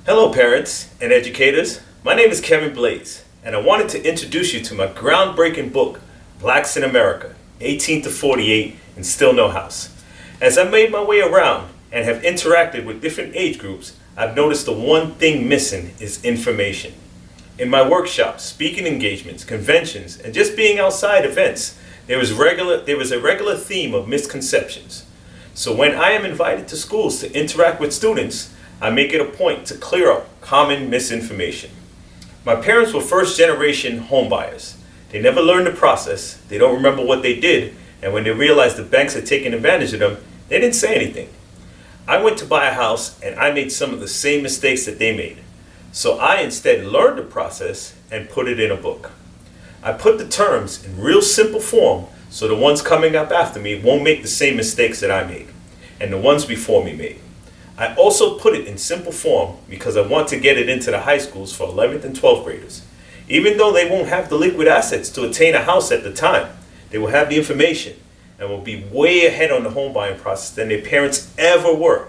Hello parents and educators, my name is Kevin Blaze and I wanted to introduce you to my groundbreaking book, Blacks in America, 18 to 48 and Still No House. As I made my way around and have interacted with different age groups, I've noticed the one thing missing is information. In my workshops, speaking engagements, conventions, and just being outside events, there was a regular theme of misconceptions. So when I am invited to schools to interact with students, I make it a point to clear up common misinformation. My parents were first-generation homebuyers. They never learned the process, they don't remember what they did, and when they realized the banks had taken advantage of them, they didn't say anything. I went to buy a house and I made some of the same mistakes that they made. So I instead learned the process and put it in a book. I put the terms in real simple form so the ones coming up after me won't make the same mistakes that I made and the ones before me made. I also put it in simple form because I want to get it into the high schools for 11th and 12th graders. Even though they won't have the liquid assets to attain a house at the time, they will have the information and will be way ahead on the home buying process than their parents ever were.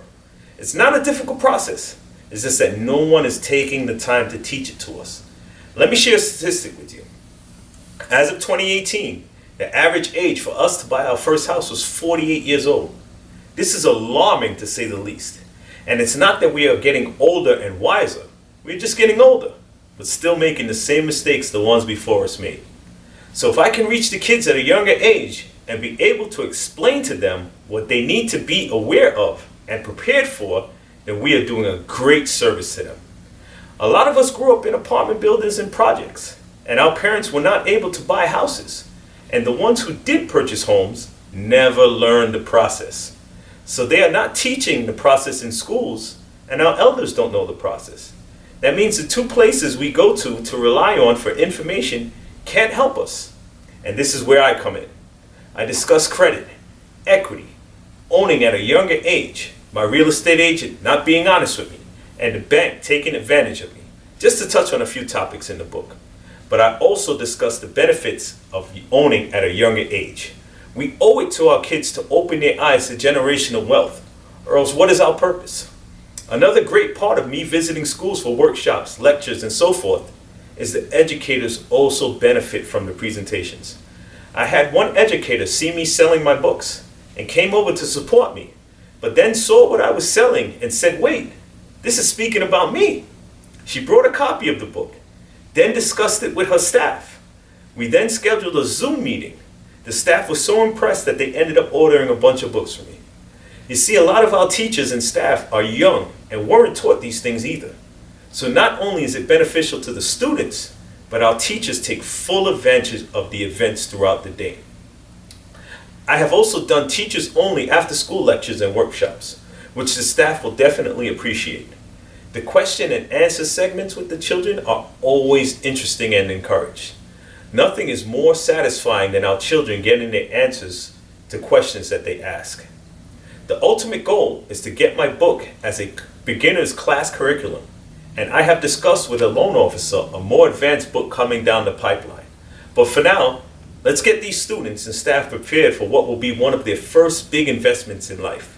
It's not a difficult process. It's just that no one is taking the time to teach it to us. Let me share a statistic with you. As of 2018, the average age for us to buy our first house was 48 years old. This is alarming to say the least. And it's not that we are getting older and wiser. We're just getting older, but still making the same mistakes the ones before us made. So if I can reach the kids at a younger age and be able to explain to them what they need to be aware of and prepared for, then we are doing a great service to them. A lot of us grew up in apartment buildings and projects, and our parents were not able to buy houses. And the ones who did purchase homes never learned the process. So they are not teaching the process in schools, and our elders don't know the process. That means the two places we go to rely on for information can't help us. And this is where I come in. I discuss credit, equity, owning at a younger age, my real estate agent not being honest with me, and the bank taking advantage of me, just to touch on a few topics in the book. But I also discuss the benefits of owning at a younger age. We owe it to our kids to open their eyes to generational wealth, or else what is our purpose? Another great part of me visiting schools for workshops, lectures, and so forth is that educators also benefit from the presentations. I had one educator see me selling my books and came over to support me, but then saw what I was selling and said, "Wait, this is speaking about me." She brought a copy of the book, then discussed it with her staff. We then scheduled a Zoom meeting. The staff was so impressed that they ended up ordering a bunch of books from me. You see, a lot of our teachers and staff are young and weren't taught these things either. So not only is it beneficial to the students, but our teachers take full advantage of the events throughout the day. I have also done teachers only after school lectures and workshops, which the staff will definitely appreciate. The question and answer segments with the children are always interesting and encouraged. Nothing is more satisfying than our children getting their answers to questions that they ask. The ultimate goal is to get my book as a beginner's class curriculum, and I have discussed with a loan officer a more advanced book coming down the pipeline. But for now, let's get these students and staff prepared for what will be one of their first big investments in life.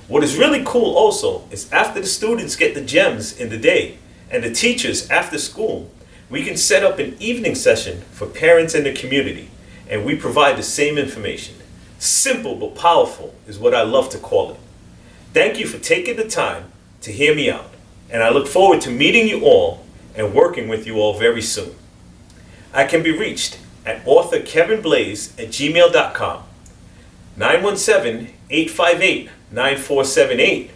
What is really cool also is after the students get the gems in the day and the teachers after school, we can set up an evening session for parents in the community, and we provide the same information. Simple but powerful is what I love to call it. Thank you for taking the time to hear me out, and I look forward to meeting you all and working with you all very soon. I can be reached at authorkevinblaze@gmail.com, 917-858-9478,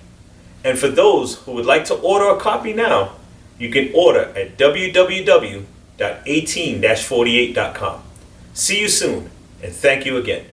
and for those who would like to order a copy now, you can order at www.18-48.com. See you soon, and thank you again.